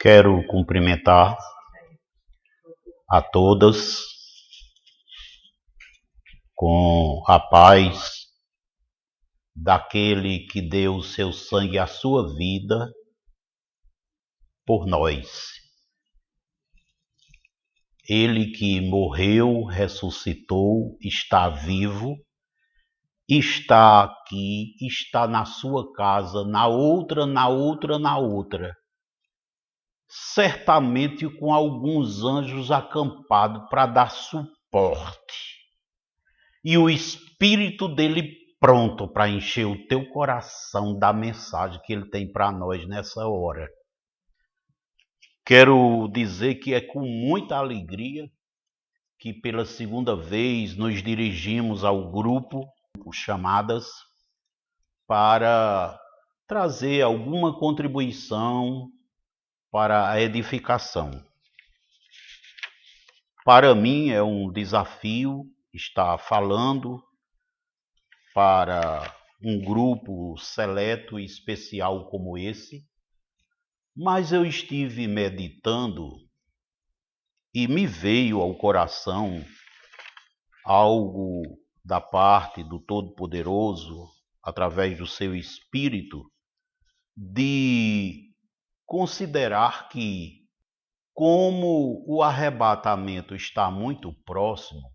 Quero cumprimentar a todas com a paz daquele que deu o seu sangue, a sua vida por nós. Ele que morreu, ressuscitou, está vivo, está aqui, está na sua casa, na outra, certamente com alguns anjos acampados para dar suporte. E o Espírito dele pronto para encher o teu coração da mensagem que ele tem para nós nessa hora. Quero dizer que é com muita alegria que pela segunda vez nos dirigimos ao grupo Chamadas para trazer alguma contribuição para a edificação. Para mim é um desafio estar falando para um grupo seleto e especial como esse, mas eu estive meditando e me veio ao coração algo da parte do Todo-Poderoso, através do seu Espírito, de considerar que, como o arrebatamento está muito próximo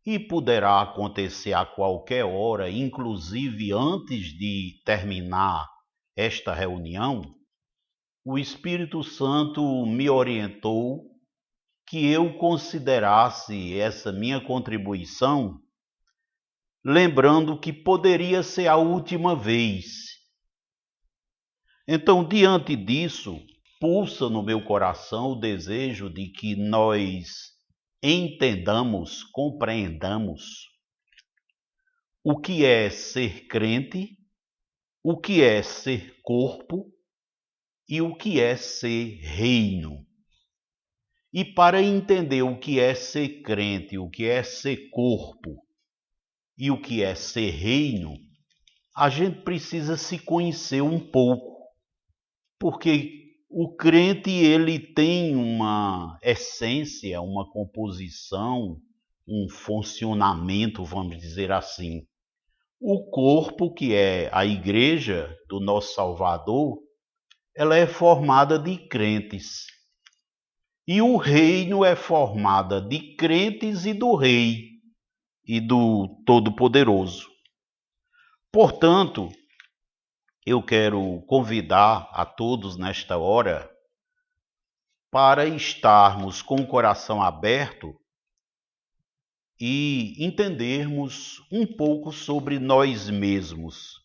e poderá acontecer a qualquer hora, inclusive antes de terminar esta reunião, o Espírito Santo me orientou que eu considerasse essa minha contribuição, lembrando que poderia ser a última vez. Então, diante disso, pulsa no meu coração o desejo de que nós entendamos, compreendamos o que é ser crente, o que é ser corpo e o que é ser reino. E para entender o que é ser crente, o que é ser corpo e o que é ser reino, a gente precisa se conhecer um pouco. Porque o crente ele tem uma essência, uma composição, um funcionamento, vamos dizer assim. O corpo, que é a igreja do nosso Salvador, ela é formada de crentes. E o reino é formada de crentes e do rei e do Todo-Poderoso. Portanto, eu quero convidar a todos nesta hora para estarmos com o coração aberto e entendermos um pouco sobre nós mesmos.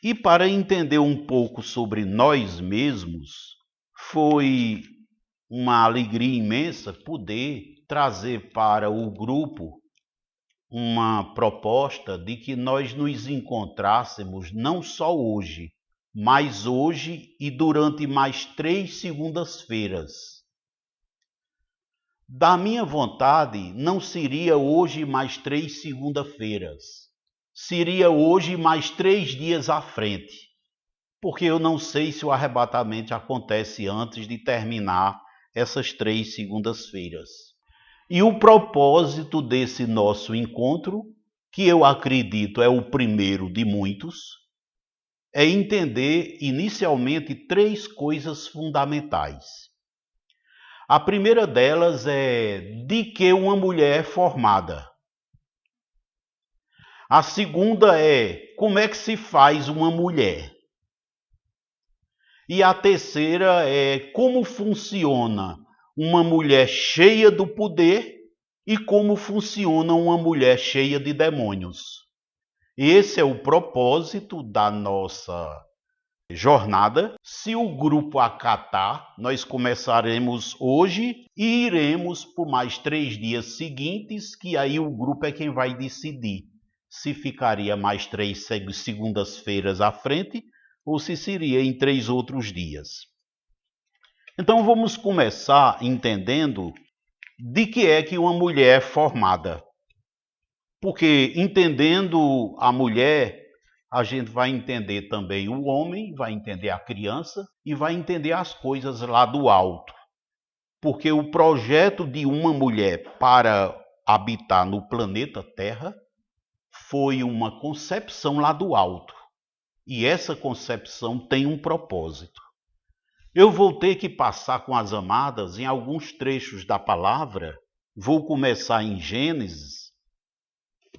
E para entender um pouco sobre nós mesmos, foi uma alegria imensa poder trazer para o grupo uma proposta de que nós nos encontrássemos não só hoje, mas hoje e durante mais 3 segundas-feiras. Da minha vontade, não seria hoje mais 3 segunda-feiras. Seria hoje mais 3 dias à frente. Porque eu não sei se o arrebatamento acontece antes de terminar essas 3 segundas-feiras. E o propósito desse nosso encontro, que eu acredito é o primeiro de muitos, é entender inicialmente 3 coisas fundamentais. A primeira delas é de que uma mulher é formada. A segunda é como é que se faz uma mulher. E a terceira é como funciona uma mulher cheia do poder e como funciona uma mulher cheia de demônios. Esse é o propósito da nossa jornada. Se o grupo acatar, nós começaremos hoje e iremos por mais 3 dias seguintes, que aí o grupo é quem vai decidir se ficaria mais 3 segundas-feiras à frente ou se seria em 3 outros dias. Então vamos começar entendendo de que é que uma mulher é formada. Porque entendendo a mulher, a gente vai entender também o homem, vai entender a criança e vai entender as coisas lá do alto. Porque o projeto de uma mulher para habitar no planeta Terra foi uma concepção lá do alto. E essa concepção tem um propósito. Eu vou ter que passar com as amadas em alguns trechos da palavra. Vou começar em Gênesis,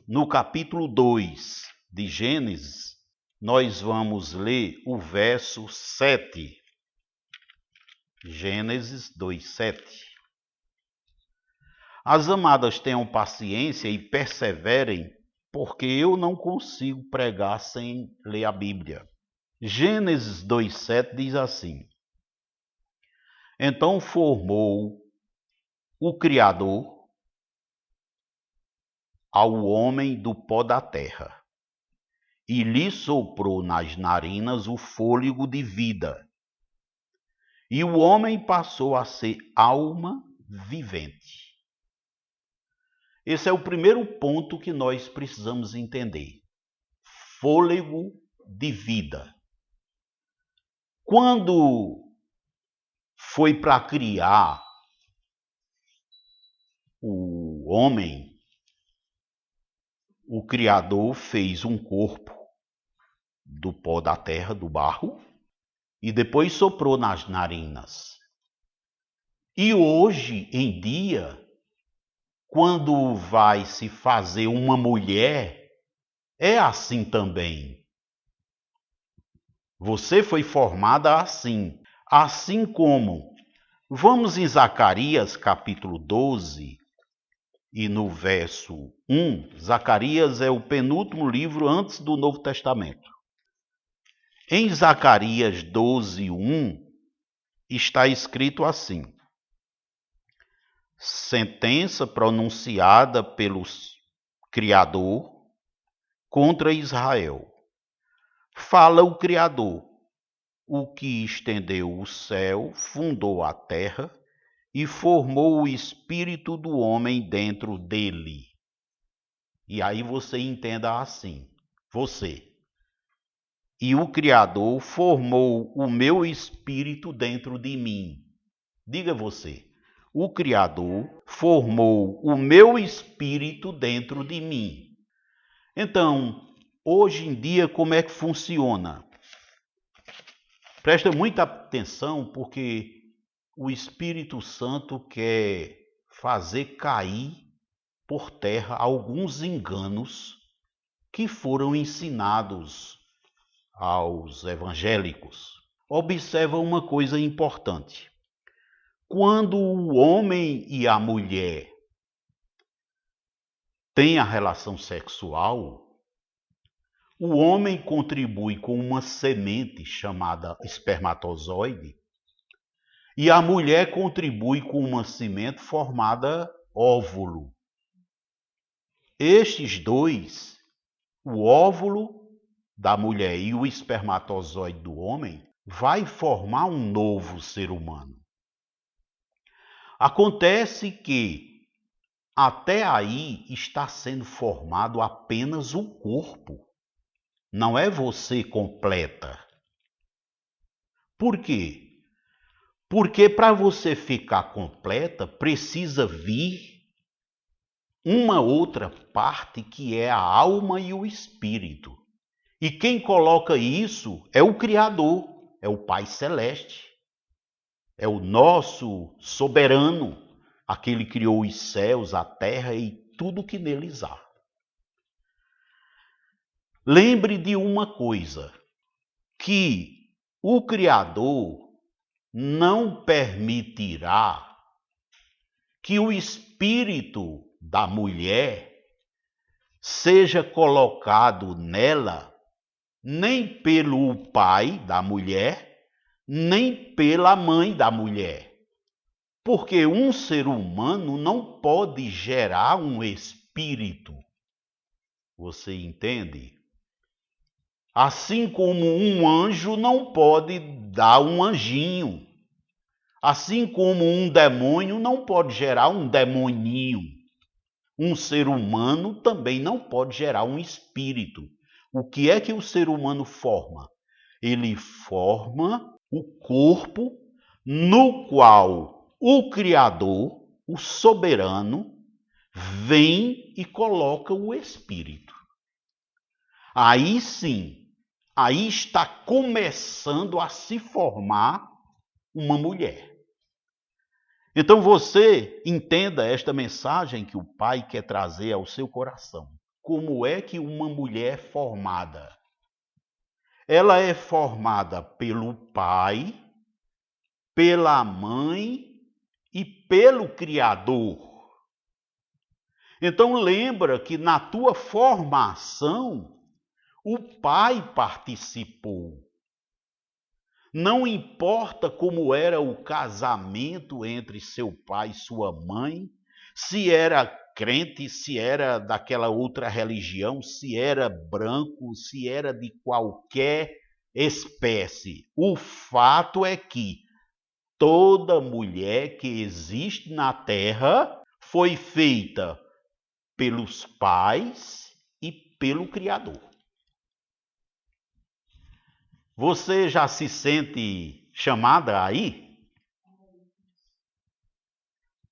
no capítulo 2 de Gênesis, nós vamos ler o verso 7. Gênesis 2:7. As amadas tenham paciência e perseverem, porque eu não consigo pregar sem ler a Bíblia. Gênesis 2:7 diz assim: Então formou o Criador ao homem do pó da terra, e lhe soprou nas narinas o fôlego de vida, e o homem passou a ser alma vivente. Esse é o primeiro ponto que nós precisamos entender. Fôlego de vida. Quando foi para criar o homem, o Criador fez um corpo do pó da terra, do barro, e depois soprou nas narinas. E hoje em dia, quando vai se fazer uma mulher, é assim também. Você foi formada assim. Assim como, vamos em Zacarias capítulo 12, e no verso 1, Zacarias é o penúltimo livro antes do Novo Testamento. Em Zacarias 12:1, está escrito assim: sentença pronunciada pelo Criador contra Israel. Fala o Criador, o que estendeu o céu, fundou a terra e formou o espírito do homem dentro dele. E aí você entenda assim, você. E o Criador formou o meu espírito dentro de mim. Diga você. O Criador formou o meu espírito dentro de mim. Então, hoje em dia, como é que funciona? Presta muita atenção, porque o Espírito Santo quer fazer cair por terra alguns enganos que foram ensinados aos evangélicos. Observa uma coisa importante. Quando o homem e a mulher têm a relação sexual, o homem contribui com uma semente chamada espermatozoide e a mulher contribui com uma semente formada óvulo. Estes dois, o óvulo da mulher e o espermatozoide do homem, vai formar um novo ser humano. Acontece que até aí está sendo formado apenas o corpo. Não é você completa. Por quê? Porque para você ficar completa, precisa vir uma outra parte que é a alma e o espírito. E quem coloca isso é o Criador, é o Pai Celeste. É o nosso soberano, aquele que criou os céus, a terra e tudo que neles há. Lembre de uma coisa, que o Criador não permitirá que o espírito da mulher seja colocado nela nem pelo pai da mulher, nem pela mãe da mulher. Porque um ser humano não pode gerar um espírito. Você entende? Assim como um anjo não pode dar um anjinho. Assim como um demônio não pode gerar um demoninho. Um ser humano também não pode gerar um espírito. O que é que o ser humano forma? Ele forma o corpo no qual o Criador, o soberano, vem e coloca o espírito. Aí sim, aí está começando a se formar uma mulher. Então você entenda esta mensagem que o Pai quer trazer ao seu coração. Como é que uma mulher é formada? Ela é formada pelo pai, pela mãe e pelo Criador. Então lembra que na tua formação o pai participou. Não importa como era o casamento entre seu pai e sua mãe, se era crente, se era daquela outra religião, se era branco, se era de qualquer espécie. O fato é que toda mulher que existe na terra foi feita pelos pais e pelo Criador. Você já se sente chamada aí?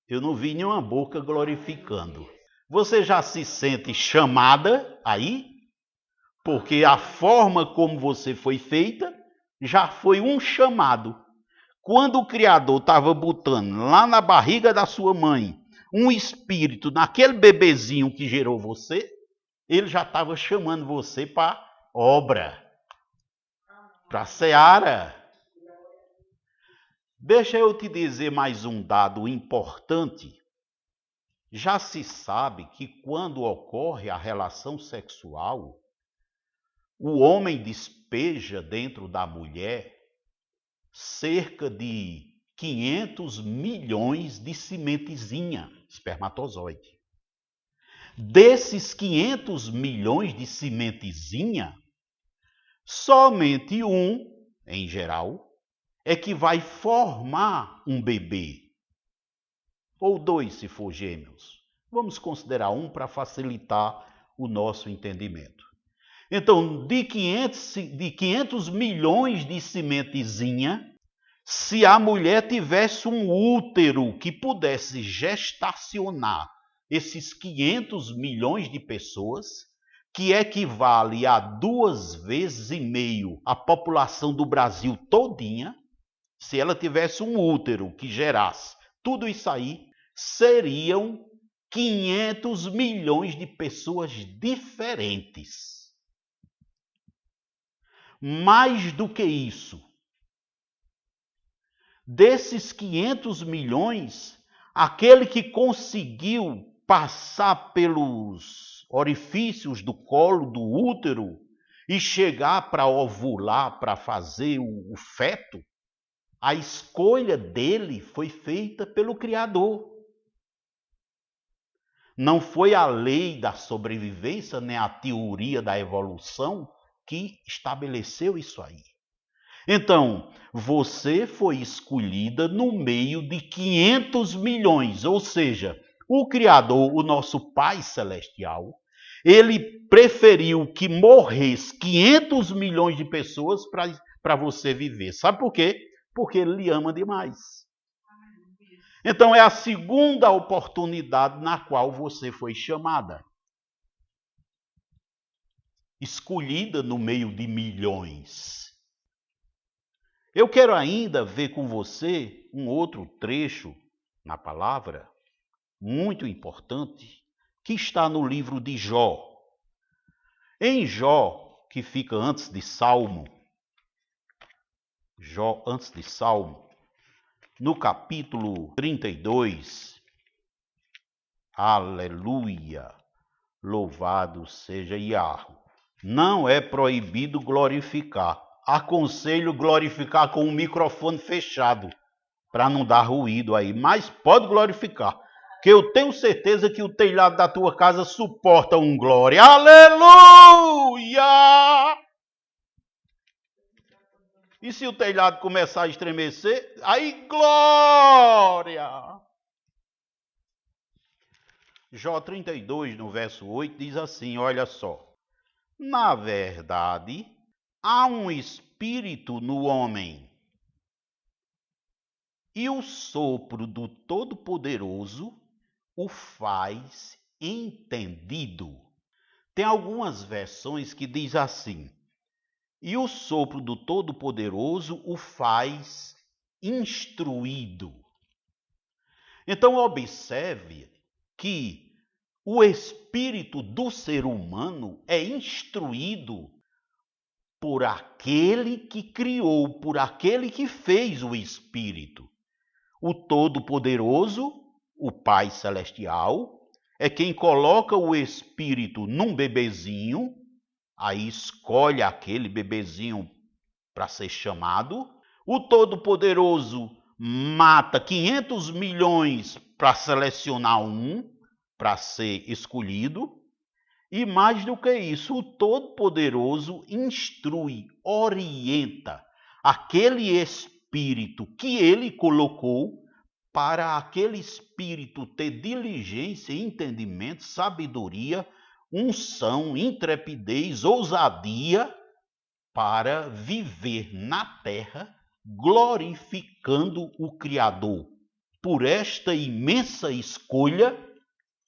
Eu não vi nenhuma boca glorificando. Você já se sente chamada aí? Porque a forma como você foi feita já foi um chamado. Quando o Criador estava botando lá na barriga da sua mãe um espírito naquele bebezinho que gerou você, ele já estava chamando você para obra, para a seara. Deixa eu te dizer mais um dado importante. Já se sabe que quando ocorre a relação sexual, o homem despeja dentro da mulher cerca de 500 milhões de sementezinha, espermatozoide. Desses 500 milhões de sementezinha, somente um, em geral, é que vai formar um bebê. Ou dois, se for gêmeos. Vamos considerar um para facilitar o nosso entendimento. Então, de 500 milhões de sementezinha, se a mulher tivesse um útero que pudesse gestacionar esses 500 milhões de pessoas, que equivale a 2,5 vezes a população do Brasil todinha, se ela tivesse um útero que gerasse tudo isso aí, seriam 500 milhões de pessoas diferentes. Mais do que isso, desses 500 milhões, aquele que conseguiu passar pelos orifícios do colo, do útero, e chegar para ovular, para fazer o feto, a escolha dele foi feita pelo Criador. Não foi a lei da sobrevivência, nem a teoria da evolução que estabeleceu isso aí. Então, você foi escolhida no meio de 500 milhões, ou seja, o Criador, o nosso Pai Celestial, ele preferiu que morresse 500 milhões de pessoas para você viver. Sabe por quê? Porque ele lhe ama demais. Então é a segunda oportunidade na qual você foi chamada. Escolhida no meio de milhões. Eu quero ainda ver com você um outro trecho na palavra, muito importante, que está no livro de Jó. Em Jó, que fica antes de Salmo, Jó antes de Salmo, no capítulo 32, aleluia, louvado seja Yahweh. Não é proibido glorificar. Aconselho glorificar com o microfone fechado, para não dar ruído aí, mas pode glorificar, que eu tenho certeza que o telhado da tua casa suporta um glória. Aleluia! E se o telhado começar a estremecer, aí glória! Jó 32, no verso 8, diz assim, olha só. Na verdade, há um espírito no homem, e o sopro do Todo-Poderoso o faz entendido. Tem algumas versões que diz assim: e o sopro do Todo-Poderoso o faz instruído. Então observe que o espírito do ser humano é instruído por aquele que criou, por aquele que fez o espírito. O Todo-Poderoso, o Pai Celestial, é quem coloca o espírito num bebezinho, aí escolhe aquele bebezinho para ser chamado. O Todo-Poderoso mata 500 milhões para selecionar um, para ser escolhido. E mais do que isso, o Todo-Poderoso instrui, orienta aquele espírito que ele colocou para aquele espírito ter diligência, entendimento, sabedoria, unção, intrepidez, ousadia para viver na terra glorificando o Criador por esta imensa escolha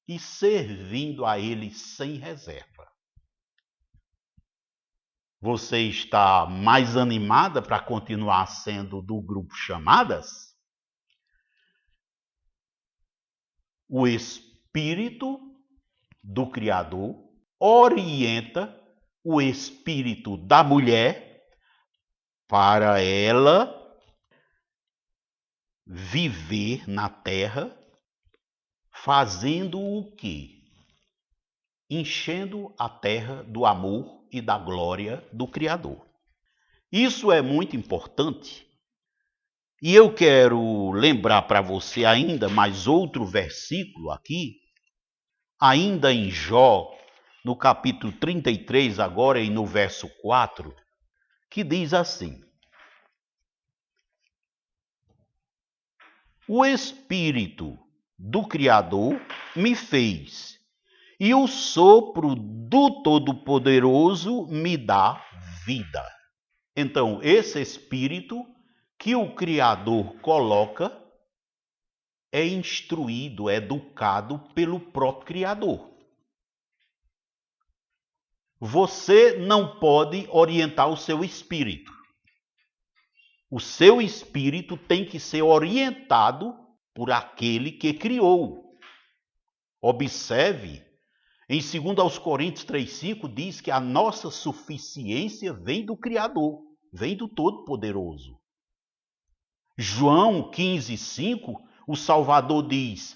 e servindo a Ele sem reserva. Você está mais animada para continuar sendo do grupo Chamadas? O Espírito do Criador orienta o espírito da mulher para ela viver na terra fazendo o quê? Enchendo a terra do amor e da glória do Criador. Isso é muito importante. E eu quero lembrar para você ainda mais outro versículo aqui, ainda em Jó, no capítulo 33, agora e no verso 4, que diz assim: o Espírito do Criador me fez, e o sopro do Todo-Poderoso me dá vida. Então, esse Espírito que o Criador coloca é instruído, é educado pelo próprio Criador. Você não pode orientar o seu espírito. O seu espírito tem que ser orientado por aquele que criou. Observe, em 2 Coríntios 3,5 diz que a nossa suficiência vem do Criador, vem do Todo-Poderoso. João 15,5, o Salvador diz: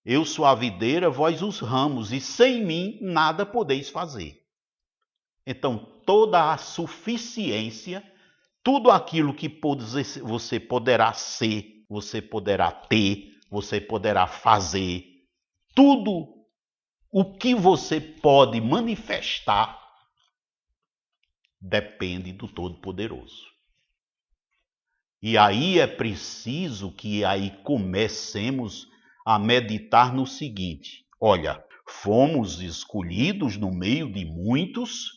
eu sou a videira, vós os ramos, e sem mim nada podeis fazer. Então, toda a suficiência, tudo aquilo que você poderá ser, você poderá ter, você poderá fazer, tudo o que você pode manifestar depende do Todo-Poderoso. E aí é preciso que aí comecemos a meditar no seguinte: olha, fomos escolhidos no meio de muitos,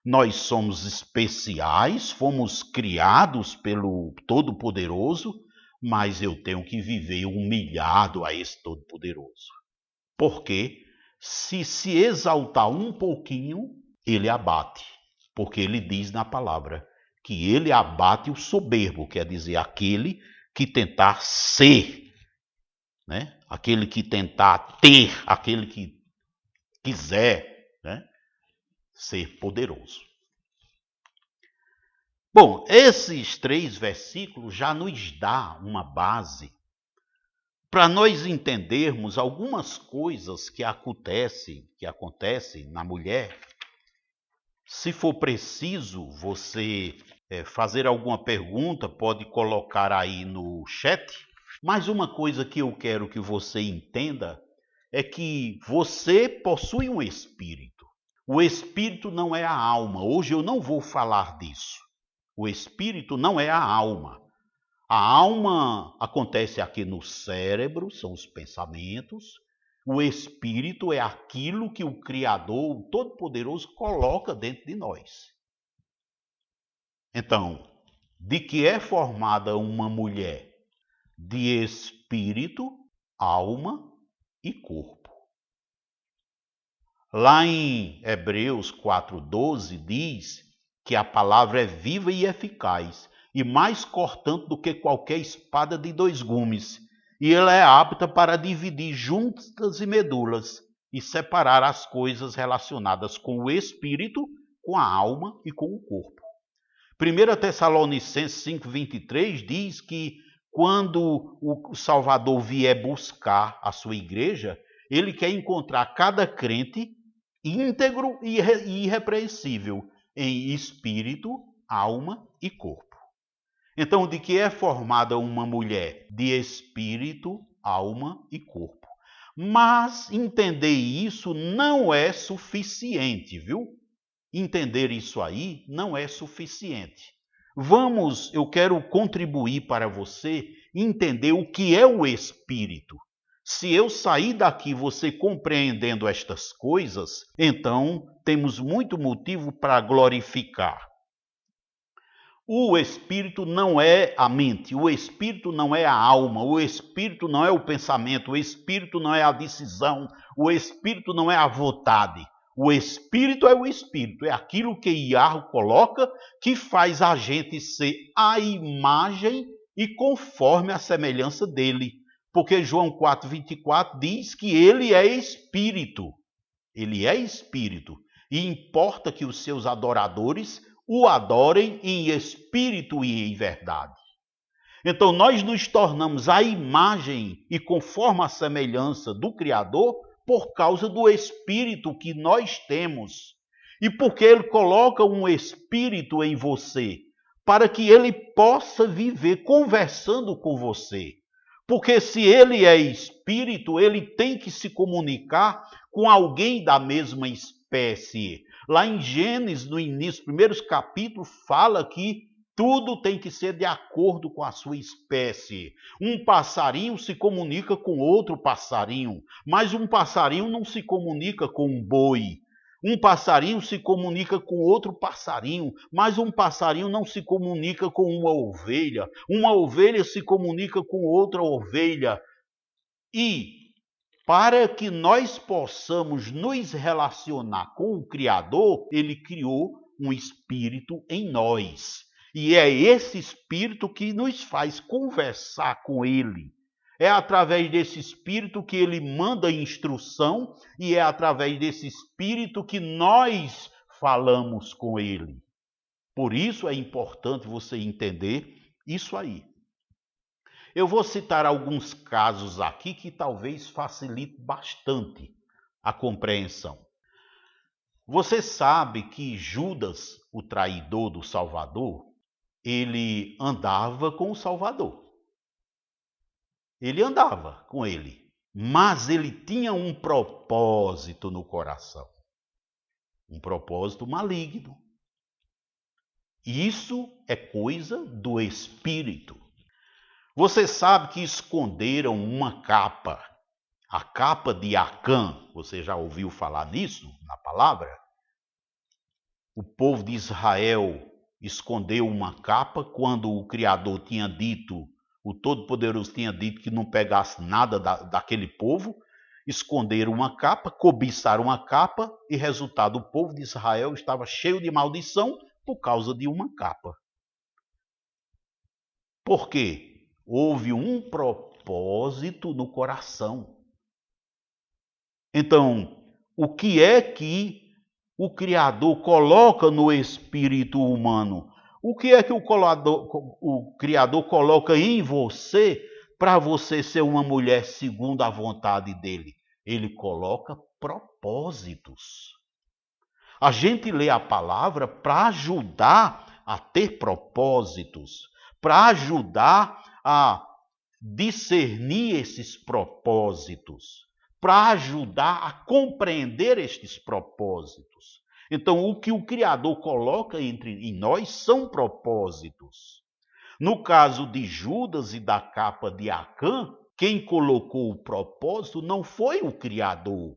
nós somos especiais, fomos criados pelo Todo-Poderoso, mas eu tenho que viver humilhado a esse Todo-Poderoso. Porque se exaltar um pouquinho, ele abate. Porque ele diz na palavra que ele abate o soberbo, quer dizer, aquele que tentar ser, né? Aquele que tentar ter, aquele que quiser, né? Ser poderoso. Bom, esses 3 versículos já nos dá uma base para nós entendermos algumas coisas que acontecem na mulher. Se for preciso você fazer alguma pergunta, pode colocar aí no chat. Mas uma coisa que eu quero que você entenda é que você possui um espírito. O espírito não é a alma. Hoje eu não vou falar disso. O espírito não é a alma. A alma acontece aqui no cérebro, são os pensamentos. O espírito é aquilo que o Criador, o Todo-Poderoso, coloca dentro de nós. Então, de que é formada uma mulher? De espírito, alma e corpo. Lá em Hebreus 4:12 diz que a palavra é viva e eficaz, e mais cortante do que qualquer espada de 2 gumes, e ela é apta para dividir juntas e medulas e separar as coisas relacionadas com o espírito, com a alma e com o corpo. 1 Tessalonicenses 5:23 diz que quando o Salvador vier buscar a sua igreja, ele quer encontrar cada crente íntegro e irrepreensível em espírito, alma e corpo. Então, de que é formada uma mulher? De espírito, alma e corpo. Mas entender isso não é suficiente, viu? Entender isso aí não é suficiente. Eu quero contribuir para você entender o que é o espírito. Se eu sair daqui você compreendendo estas coisas, então temos muito motivo para glorificar. O espírito não é a mente, o espírito não é a alma, o espírito não é o pensamento, o espírito não é a decisão, o espírito não é a vontade. O espírito é o espírito, é aquilo que Iarro coloca, que faz a gente ser a imagem e conforme a semelhança dele. Porque João 4:24 diz que ele é espírito. Ele é espírito. E importa que os seus adoradores o adorem em espírito e em verdade. Então nós nos tornamos a imagem e conforme a semelhança do Criador por causa do espírito que nós temos. E porque ele coloca um espírito em você, para que ele possa viver conversando com você. Porque se ele é espírito, ele tem que se comunicar com alguém da mesma espécie. Lá em Gênesis, no início, primeiros capítulos, fala que tudo tem que ser de acordo com a sua espécie. Um passarinho se comunica com outro passarinho, mas um passarinho não se comunica com um boi. Um passarinho se comunica com outro passarinho, mas um passarinho não se comunica com uma ovelha. Uma ovelha se comunica com outra ovelha. E para que nós possamos nos relacionar com o Criador, ele criou um espírito em nós. E é esse espírito que nos faz conversar com ele. É através desse espírito que ele manda instrução e é através desse espírito que nós falamos com ele. Por isso é importante você entender isso aí. Eu vou citar alguns casos aqui que talvez facilite bastante a compreensão. Você sabe que Judas, o traidor do Salvador, ele andava com o Salvador. Ele andava com ele, mas ele tinha um propósito no coração. Um propósito maligno. Isso é coisa do espírito. Você sabe que esconderam uma capa, a capa de Acã. Você já ouviu falar nisso na palavra? O povo de Israel escondeu uma capa quando o Criador tinha dito, o Todo-Poderoso tinha dito que não pegasse nada daquele povo. Esconderam uma capa, cobiçaram uma capa e resultado, o povo de Israel estava cheio de maldição por causa de uma capa. Por quê? Houve um propósito no coração. Então, o que é que o Criador coloca no espírito humano? O que é que o Criador coloca em você para você ser uma mulher segundo a vontade dele? Ele coloca propósitos. A gente lê a palavra para ajudar a ter propósitos, para ajudar a discernir esses propósitos, para ajudar a compreender estes propósitos. Então, o que o Criador coloca em nós são propósitos. No caso de Judas e da capa de Acã, Quem colocou o propósito não foi o Criador.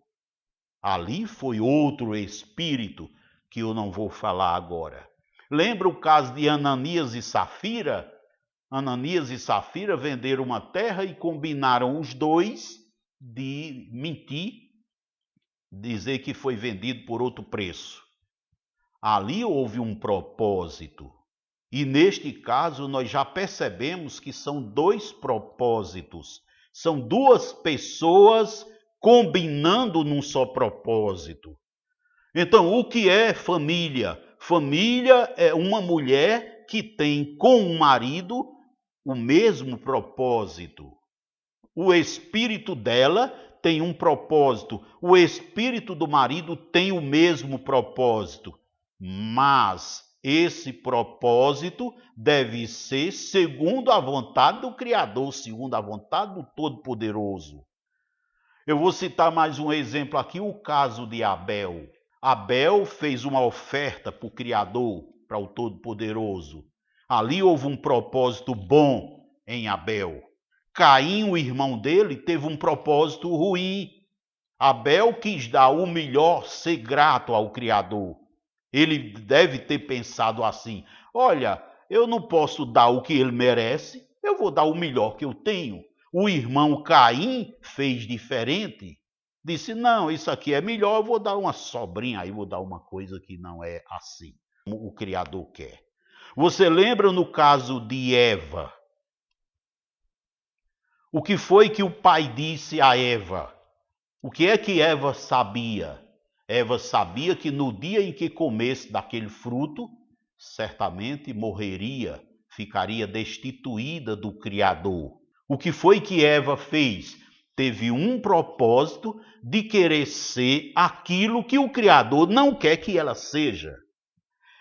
Ali foi outro espírito, que eu não vou falar agora. Lembra o caso de Ananias e Safira? Ananias e Safira venderam uma terra e combinaram os dois de mentir, dizer que foi vendido por outro preço. Ali houve um propósito. E neste caso nós já percebemos que são dois propósitos. São duas pessoas combinando num só propósito. Então, o que é família? Família é uma mulher que tem com o marido o mesmo propósito. O espírito dela tem um propósito, o espírito do marido tem o mesmo propósito, mas esse propósito deve ser segundo a vontade do Criador, segundo a vontade do Todo-Poderoso. Eu vou citar mais um exemplo aqui, o caso de Abel. Abel fez uma oferta para o Criador, para o Todo-Poderoso. Ali houve um propósito bom em Abel. Caim, o irmão dele, teve um propósito ruim. Abel quis dar o melhor, ser grato ao Criador. Ele deve ter pensado assim: olha, eu não posso dar o que ele merece, eu vou dar o melhor que eu tenho. O irmão Caim fez diferente. Disse: não, isso aqui é melhor, eu vou dar uma sobrinha aí, vou dar uma coisa que não é assim, como o Criador quer. Você lembra no caso de Eva? O que foi que o pai disse a Eva? O que é que Eva sabia? Eva sabia que no dia em que comesse daquele fruto, certamente morreria, ficaria destituída do Criador. O que foi que Eva fez? Teve um propósito de querer ser aquilo que o Criador não quer que ela seja.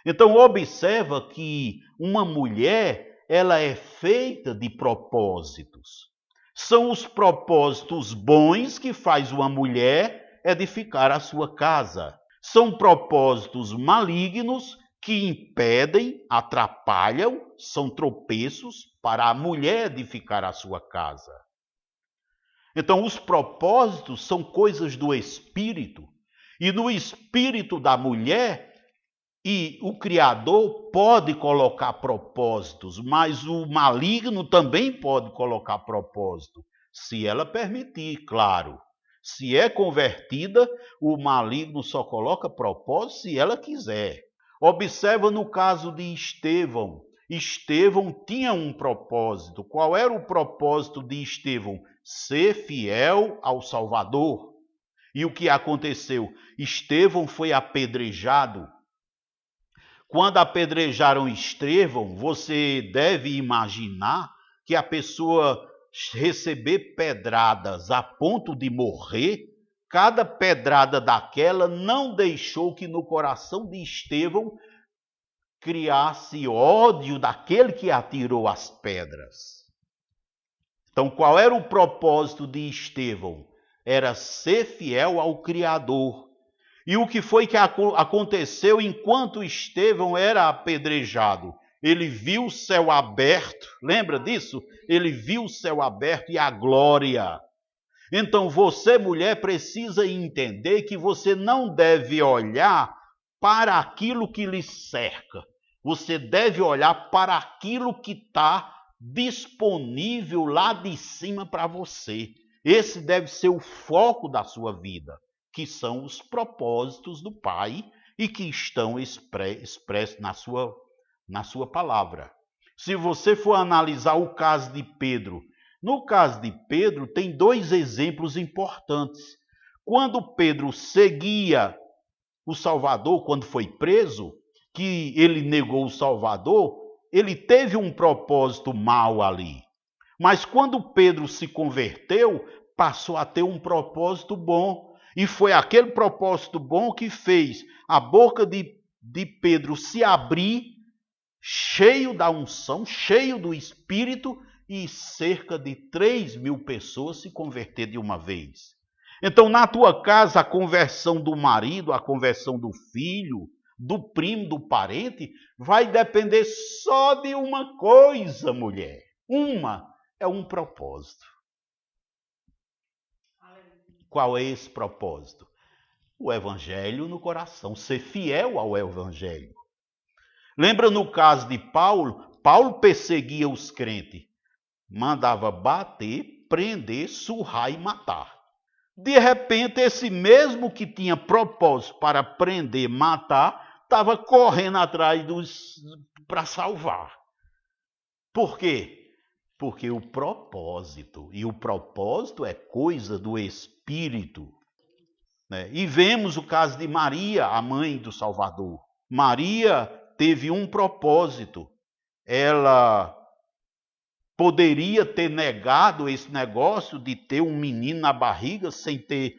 Então observa que uma mulher, ela é feita de propósitos. São os propósitos bons que faz uma mulher edificar a sua casa. São propósitos malignos que impedem, atrapalham, são tropeços para a mulher edificar a sua casa. Então, os propósitos são coisas do espírito. E no espírito da mulher, e o Criador pode colocar propósitos, mas o maligno também pode colocar propósito, se ela permitir, claro. Se é convertida, o maligno só coloca propósito se ela quiser. Observa no caso de Estevão. Estevão tinha um propósito. Qual era o propósito de Estevão? Ser fiel ao Salvador. E o que aconteceu? Estevão foi apedrejado. Quando apedrejaram Estevão, você deve imaginar que a pessoa receber pedradas a ponto de morrer, cada pedrada daquela não deixou que no coração de Estevão criasse ódio daquele que atirou as pedras. Então, qual era o propósito de Estevão? Era ser fiel ao Criador. E o que foi que aconteceu enquanto Estevão era apedrejado? Ele viu o céu aberto, lembra disso? Ele viu o céu aberto e a glória. Então você, mulher, precisa entender que você não deve olhar para aquilo que lhe cerca. Você deve olhar para aquilo que está disponível lá de cima para você. Esse deve ser o foco da sua vida, que são os propósitos do Pai e que estão expressos na sua palavra. Se você for analisar o caso de Pedro, no caso de Pedro tem dois exemplos importantes. Quando Pedro seguia o Salvador, quando foi preso, que ele negou o Salvador, ele teve um propósito mau ali. Mas quando Pedro se converteu, passou a ter um propósito bom. E foi aquele propósito bom que fez a boca de Pedro se abrir, cheio da unção, cheio do Espírito, e cerca de 3.000 pessoas se converter de uma vez. Então, na tua casa, a conversão do marido, a conversão do filho, do primo, do parente, vai depender só de uma coisa, mulher. É um propósito. Qual é esse propósito? O evangelho no coração, ser fiel ao evangelho. Lembra no caso de Paulo? Paulo perseguia os crentes, mandava bater, prender, surrar e matar. De repente, esse mesmo que tinha propósito para prender, matar, estava correndo atrás para salvar. Por quê? Porque o propósito, e o propósito é coisa do Espírito. Né? E vemos o caso de Maria, a mãe do Salvador. Maria teve um propósito. Ela poderia ter negado esse negócio de ter um menino na barriga sem ter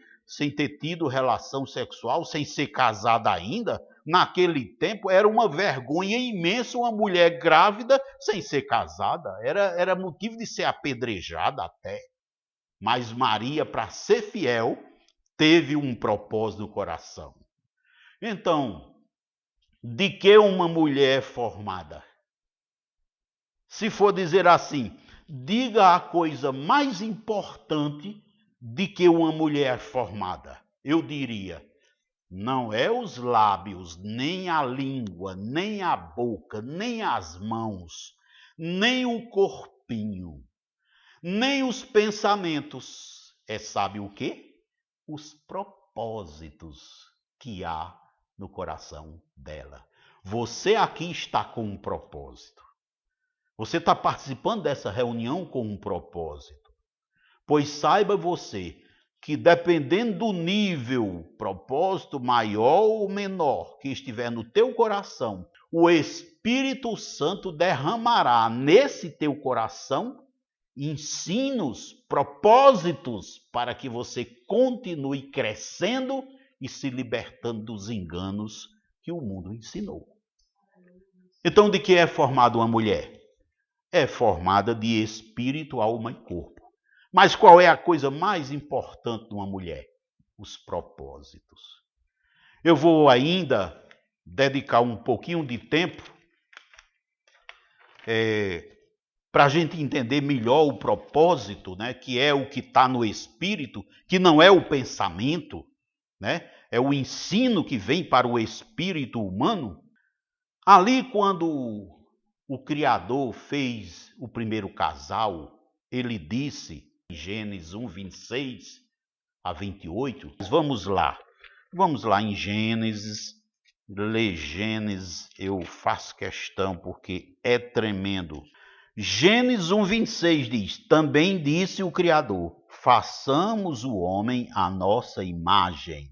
tido relação sexual, sem ser casada ainda. Naquele tempo era uma vergonha imensa uma mulher grávida sem ser casada. Era motivo de ser apedrejada até. Mas Maria, para ser fiel, teve um propósito no coração. Então, de que uma mulher formada? Se for dizer assim, diga a coisa mais importante de que uma mulher formada. Eu diria, não é os lábios, nem a língua, nem a boca, nem as mãos, nem o corpinho, nem os pensamentos. É sabe o quê? Os propósitos que há no coração dela. Você aqui está com um propósito. Você está participando dessa reunião com um propósito. Pois saiba você que dependendo do nível, propósito maior ou menor que estiver no teu coração, o Espírito Santo derramará nesse teu coração ensinos, propósitos para que você continue crescendo e se libertando dos enganos que o mundo ensinou. Então, de que é formada uma mulher? É formada de espírito, alma e corpo. Mas qual é a coisa mais importante de uma mulher? Os propósitos. Eu vou ainda dedicar um pouquinho de tempo para a gente entender melhor o propósito, né? Que é o que está no espírito, que não é o pensamento, né? É o ensino que vem para o espírito humano. Ali, quando o Criador fez o primeiro casal, ele disse, em Gênesis 1, 26 a 28, vamos lá em Gênesis, ler Gênesis, eu faço questão porque é tremendo. Gênesis 1, 26 diz, também disse o Criador, façamos o homem à nossa imagem,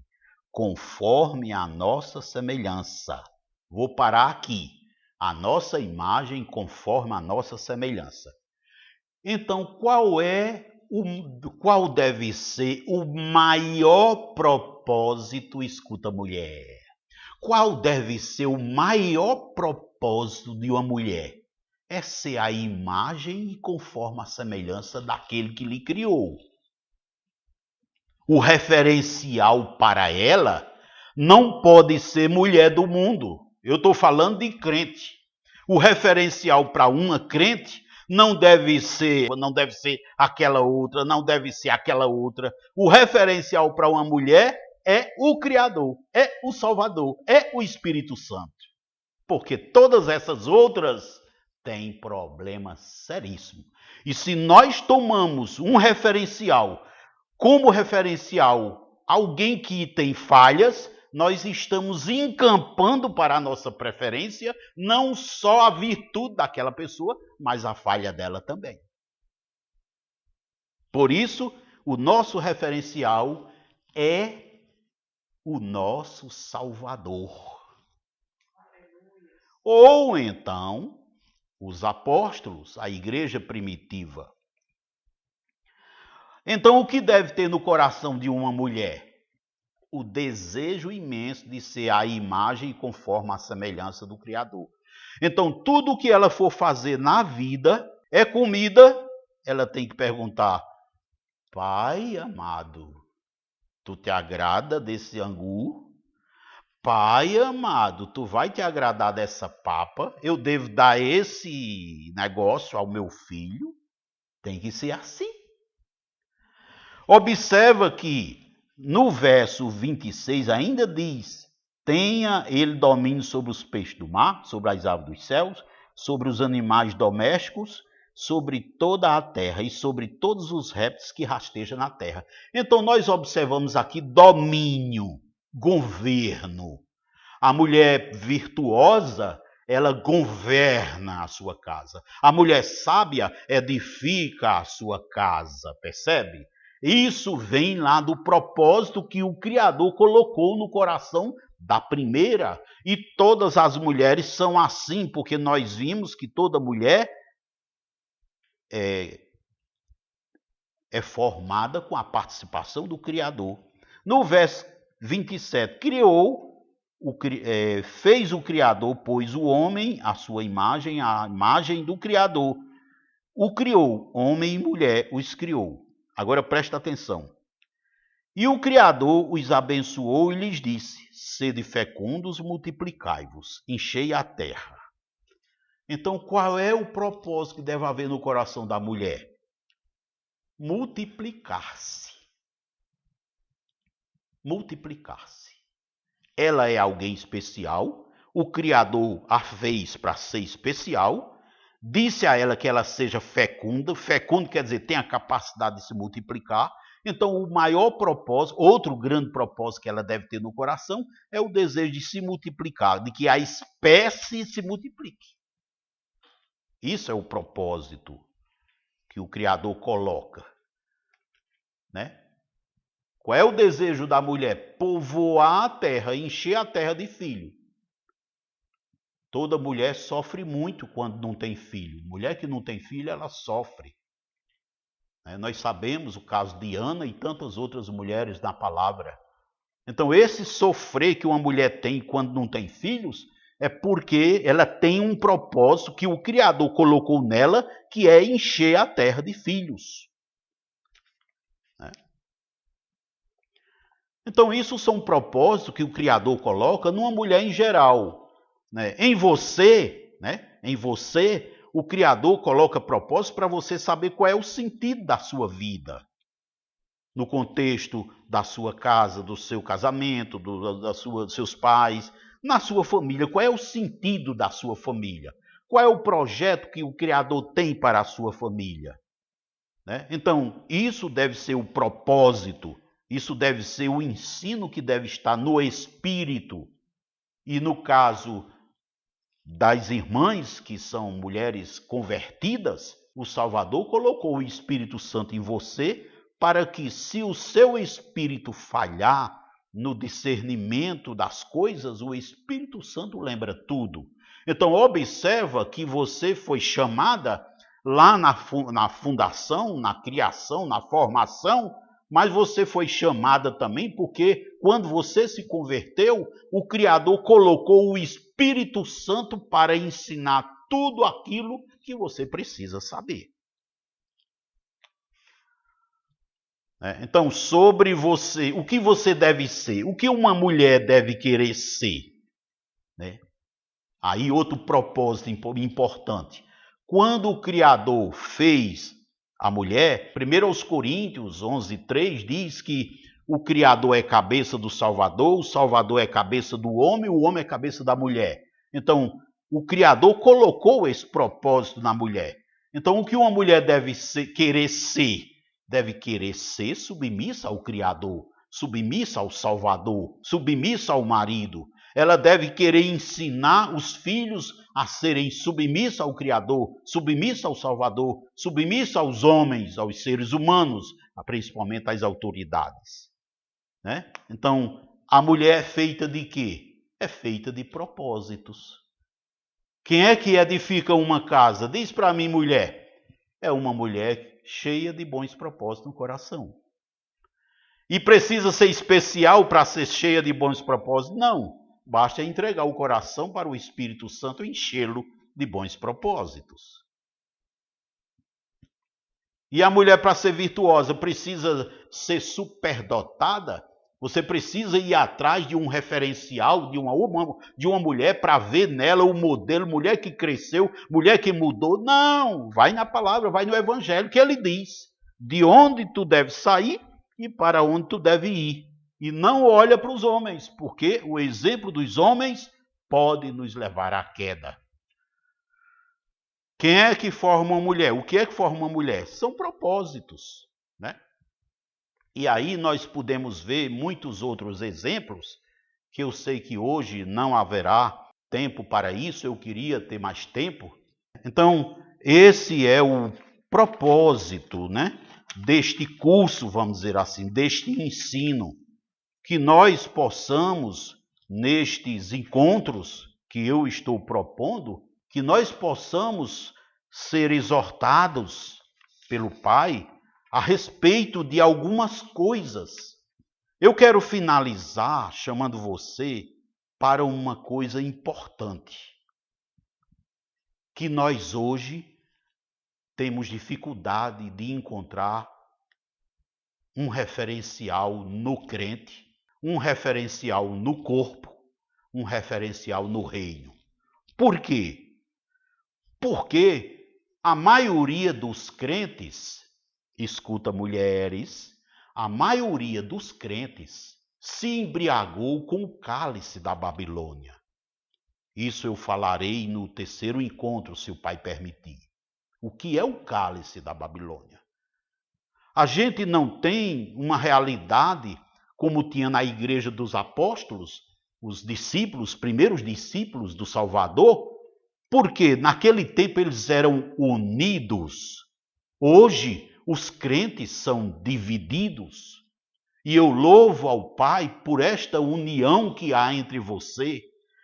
conforme a nossa semelhança. Vou parar aqui. A nossa imagem conforme a nossa semelhança. Então, qual deve ser o maior propósito, escuta mulher, qual deve ser o maior propósito de uma mulher? É ser a imagem e conforme a semelhança daquele que lhe criou. O referencial para ela não pode ser mulher do mundo. Eu estou falando de crente. O referencial para uma crente não deve ser aquela outra, não deve ser aquela outra. O referencial para uma mulher é o Criador, é o Salvador, é o Espírito Santo. Porque todas essas outras têm problemas seríssimos. E se nós tomamos um referencial como referencial alguém que tem falhas, nós estamos encampando para a nossa preferência não só a virtude daquela pessoa, mas a falha dela também. Por isso, o nosso referencial é o nosso Salvador. Ou então, os apóstolos, a igreja primitiva. Então, o que deve ter no coração de uma mulher? O desejo imenso de ser a imagem conforme a semelhança do Criador. Então, tudo o que ela for fazer na vida é comida, ela tem que perguntar, Pai amado, tu te agrada desse angu? Pai amado, tu vai te agradar dessa papa? Eu devo dar esse negócio ao meu filho? Tem que ser assim. Observa que no verso 26 ainda diz: tenha ele domínio sobre os peixes do mar, sobre as aves dos céus, sobre os animais domésticos, sobre toda a terra e sobre todos os répteis que rastejam na terra. Então nós observamos aqui domínio, governo. A mulher virtuosa, ela governa a sua casa. A mulher sábia edifica a sua casa, percebe? Isso vem lá do propósito que o Criador colocou no coração da primeira. E todas as mulheres são assim, porque nós vimos que toda mulher é formada com a participação do Criador. No verso 27, fez o Criador, pois o homem, a sua imagem, a imagem do Criador. O criou, homem e mulher os criou. Agora presta atenção. E o Criador os abençoou e lhes disse: sede fecundos, multiplicai-vos, enchei a terra. Então, qual é o propósito que deve haver no coração da mulher? Multiplicar-se. Multiplicar-se. Ela é alguém especial, o Criador a fez para ser especial, disse a ela que ela seja fecunda, fecundo quer dizer tem a capacidade de se multiplicar. Então o maior propósito, outro grande propósito que ela deve ter no coração é o desejo de se multiplicar, de que a espécie se multiplique. Isso é o propósito que o Criador coloca, né? Qual é o desejo da mulher? Povoar a terra, encher a terra de filho. Toda mulher sofre muito quando não tem filho. Mulher que não tem filho, ela sofre. Nós sabemos o caso de Ana e tantas outras mulheres na palavra. Então, esse sofrer que uma mulher tem quando não tem filhos é porque ela tem um propósito que o Criador colocou nela, que é encher a terra de filhos. Então, isso são propósitos que o Criador coloca numa mulher em geral. Em você, o Criador coloca propósitos para você saber qual é o sentido da sua vida. No contexto da sua casa, do seu casamento, dos seus pais, na sua família. Qual é o sentido da sua família? Qual é o projeto que o Criador tem para a sua família? Então, isso deve ser o propósito. Isso deve ser o ensino que deve estar no espírito. E no caso das irmãs, que são mulheres convertidas, o Salvador colocou o Espírito Santo em você para que, se o seu espírito falhar no discernimento das coisas, o Espírito Santo lembra tudo. Então, observa que você foi chamada lá na fundação, na criação, na formação, mas você foi chamada também porque quando você se converteu, o Criador colocou o Espírito Santo para ensinar tudo aquilo que você precisa saber. Então, sobre você, o que você deve ser, o que uma mulher deve querer ser. Aí outro propósito importante. Quando o Criador fez a mulher, 1 Coríntios 11:3 diz que o Criador é cabeça do Salvador, o Salvador é cabeça do homem, o homem é cabeça da mulher. Então, o Criador colocou esse propósito na mulher. Então, o que uma mulher deve querer ser? Deve querer ser submissa ao Criador, submissa ao Salvador, submissa ao marido. Ela deve querer ensinar os filhos a serem submissos ao Criador, submissos ao Salvador, submissos aos homens, aos seres humanos, principalmente às autoridades. Então, a mulher é feita de quê? É feita de propósitos. Quem é que edifica uma casa? Diz para mim, mulher. É uma mulher cheia de bons propósitos no coração. E precisa ser especial para ser cheia de bons propósitos? Não. Basta entregar o coração para o Espírito Santo e enchê-lo de bons propósitos. E a mulher, para ser virtuosa, precisa ser superdotada? Você precisa ir atrás de um referencial, de uma mulher para ver nela o modelo, mulher que cresceu, mulher que mudou. Não, vai na palavra, vai no evangelho, que ele diz de onde tu deve sair e para onde tu deve ir. e não olha para os homens, porque o exemplo dos homens pode nos levar à queda. Quem é que forma uma mulher? O que é que forma uma mulher? São propósitos, né? E aí nós podemos ver muitos outros exemplos, que eu sei que hoje não haverá tempo para isso, eu queria ter mais tempo. Então, esse é o propósito, né, deste curso, vamos dizer assim, deste ensino, que nós possamos, nestes encontros que eu estou propondo, que nós possamos ser exortados pelo Pai a respeito de algumas coisas. Eu quero finalizar chamando você para uma coisa importante, que nós hoje temos dificuldade de encontrar um referencial no crente, um referencial no corpo, um referencial no reino. Por quê? Porque a maioria dos crentes, escuta mulheres, a maioria dos crentes se embriagou com o cálice da Babilônia. Isso eu falarei no terceiro encontro, se o Pai permitir. O que é o cálice da Babilônia? A gente não tem uma realidade como tinha na igreja dos apóstolos, os discípulos, os primeiros discípulos do Salvador, porque naquele tempo eles eram unidos. Hoje os crentes são divididos. E eu louvo ao Pai por esta união que há entre você.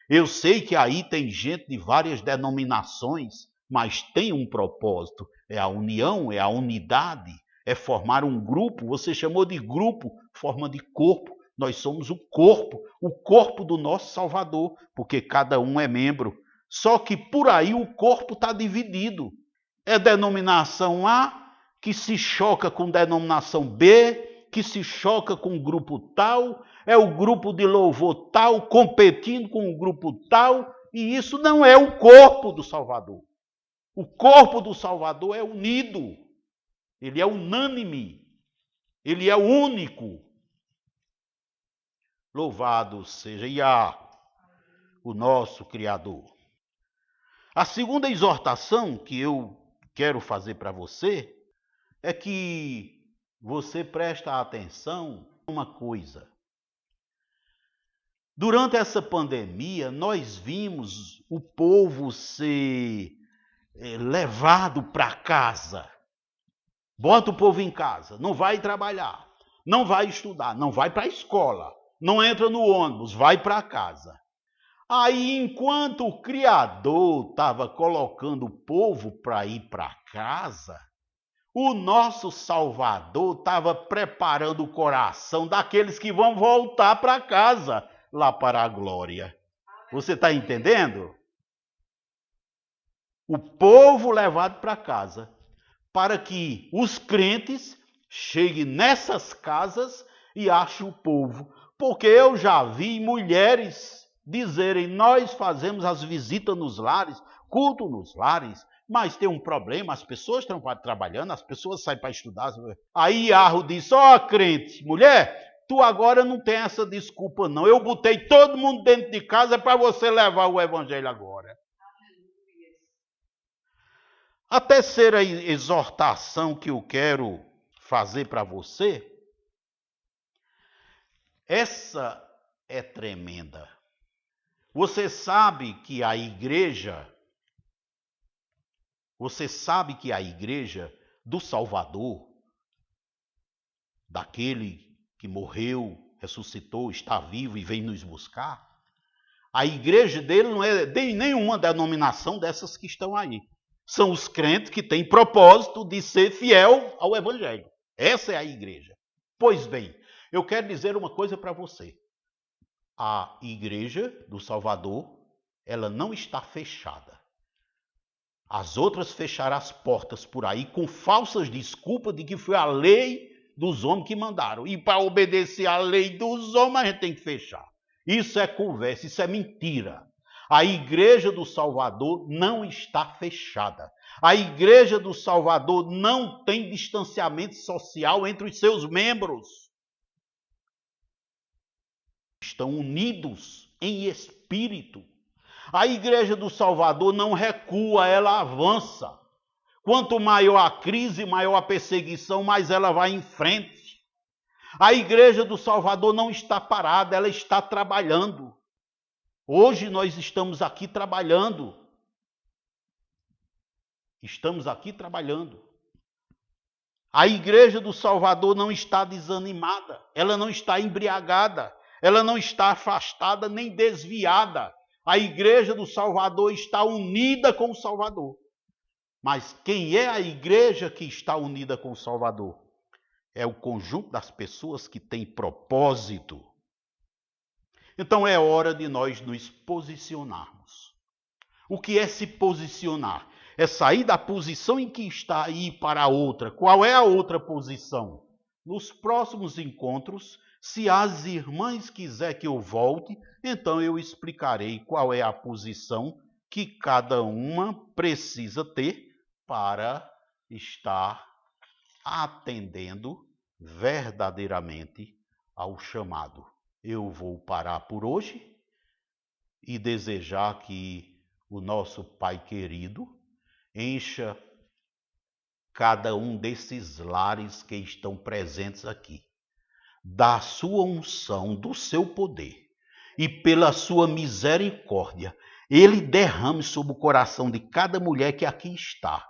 Eu sei que aí tem gente de várias denominações, mas tem um propósito. É a união, é a unidade, é formar um grupo. Você chamou de grupo, forma de corpo. Nós somos o corpo do nosso Salvador, porque cada um é membro. Só que por aí o corpo está dividido. É denominação A que se choca com denominação B, que se choca com o grupo tal, é o grupo de louvor tal, competindo com o grupo tal, e isso não é o corpo do Salvador. O corpo do Salvador é unido, ele é unânime, ele é único. Louvado seja Iá, o nosso Criador. A segunda exortação que eu quero fazer para você é que você presta atenção em uma coisa. Durante essa pandemia, nós vimos o povo ser levado para casa. Bota o povo em casa, não vai trabalhar, não vai estudar, não vai para a escola, não entra no ônibus, vai para casa. Aí, enquanto o Criador estava colocando o povo para ir para casa, o nosso Salvador estava preparando o coração daqueles que vão voltar para casa, lá para a glória. Você está entendendo? O povo levado para casa, para que os crentes cheguem nessas casas e achem o povo. Porque eu já vi mulheres dizerem, nós fazemos as visitas nos lares, culto nos lares, mas tem um problema, as pessoas estão trabalhando, as pessoas saem para estudar. Aí Arro disse, crente, mulher, tu agora não tem essa desculpa não, eu botei todo mundo dentro de casa para você levar o evangelho agora. A terceira exortação que eu quero fazer para você, essa é tremenda. Você sabe que a igreja do Salvador, daquele que morreu, ressuscitou, está vivo e vem nos buscar, a igreja dele não é de nenhuma denominação dessas que estão aí. São os crentes que têm propósito de ser fiel ao evangelho. Essa é a igreja. Pois bem, eu quero dizer uma coisa para você. A igreja do Salvador, ela não está fechada. As outras fecharam as portas por aí com falsas desculpas de que foi a lei dos homens que mandaram. E para obedecer à lei dos homens, a gente tem que fechar. Isso é conversa, isso é mentira. A igreja do Salvador não está fechada. A igreja do Salvador não tem distanciamento social entre os seus membros. estão unidos em espírito. A igreja do Salvador não recua, ela avança. Quanto maior a crise, maior a perseguição, mais ela vai em frente. A igreja do Salvador não está parada, ela está trabalhando. Hoje nós estamos aqui trabalhando. Estamos aqui trabalhando. A igreja do Salvador não está desanimada, ela não está embriagada, ela não está afastada nem desviada. A igreja do Salvador está unida com o Salvador. Mas quem é a igreja que está unida com o Salvador? É o conjunto das pessoas que tem propósito. Então é hora de nós nos posicionarmos. O que é se posicionar? É sair da posição em que está e ir para a outra. Qual é a outra posição? Nos próximos encontros, se as irmãs quiserem que eu volte, então eu explicarei qual é a posição que cada uma precisa ter para estar atendendo verdadeiramente ao chamado. Eu vou parar por hoje e desejar que o nosso Pai querido encha cada um desses lares que estão presentes aqui, da sua unção, do seu poder, e pela sua misericórdia, ele derrame sobre o coração de cada mulher que aqui está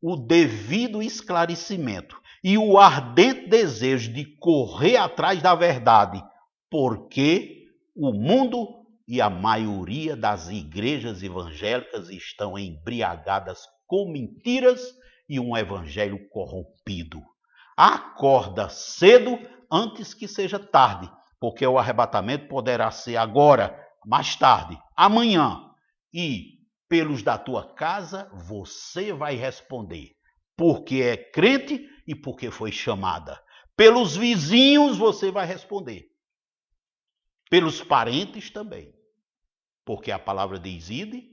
o devido esclarecimento e o ardente desejo de correr atrás da verdade, porque o mundo e a maioria das igrejas evangélicas estão embriagadas com mentiras e um evangelho corrompido. Acorda cedo antes que seja tarde, porque o arrebatamento poderá ser agora, mais tarde, amanhã. E pelos da tua casa você vai responder, porque é crente e porque foi chamada. Pelos vizinhos você vai responder. Pelos parentes também. Porque a palavra diz: ide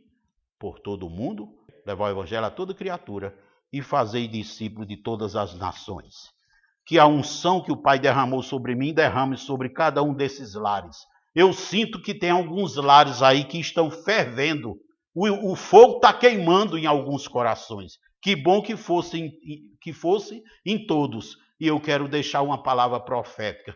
por todo o mundo, levar o evangelho a toda criatura e fazei discípulos de todas as nações. Que a unção que o Pai derramou sobre mim, derrame sobre cada um desses lares. Eu sinto que tem alguns lares aí que estão fervendo. O fogo está queimando em alguns corações. Que bom que fosse em todos. E eu quero deixar uma palavra profética.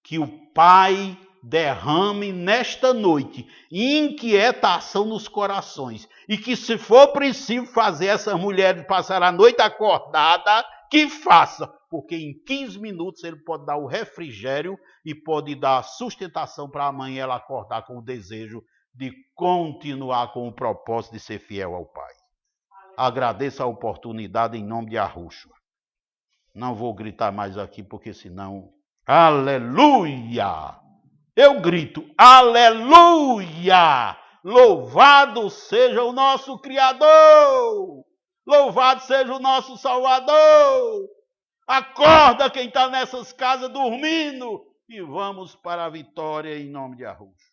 Que o Pai derrame nesta noite inquietação nos corações. E que se for preciso fazer essas mulheres passar a noite acordada, que faça. Porque em 15 minutos ele pode dar o refrigério e pode dar sustentação para amanhã ela acordar com o desejo de continuar com o propósito de ser fiel ao Pai. Agradeço a oportunidade em nome de Arrucho. Não vou gritar mais aqui porque senão... Aleluia! Eu grito, aleluia! Louvado seja o nosso Criador! Louvado seja o nosso Salvador! Acorda quem está nessas casas dormindo e vamos para a vitória em nome de Arrucho.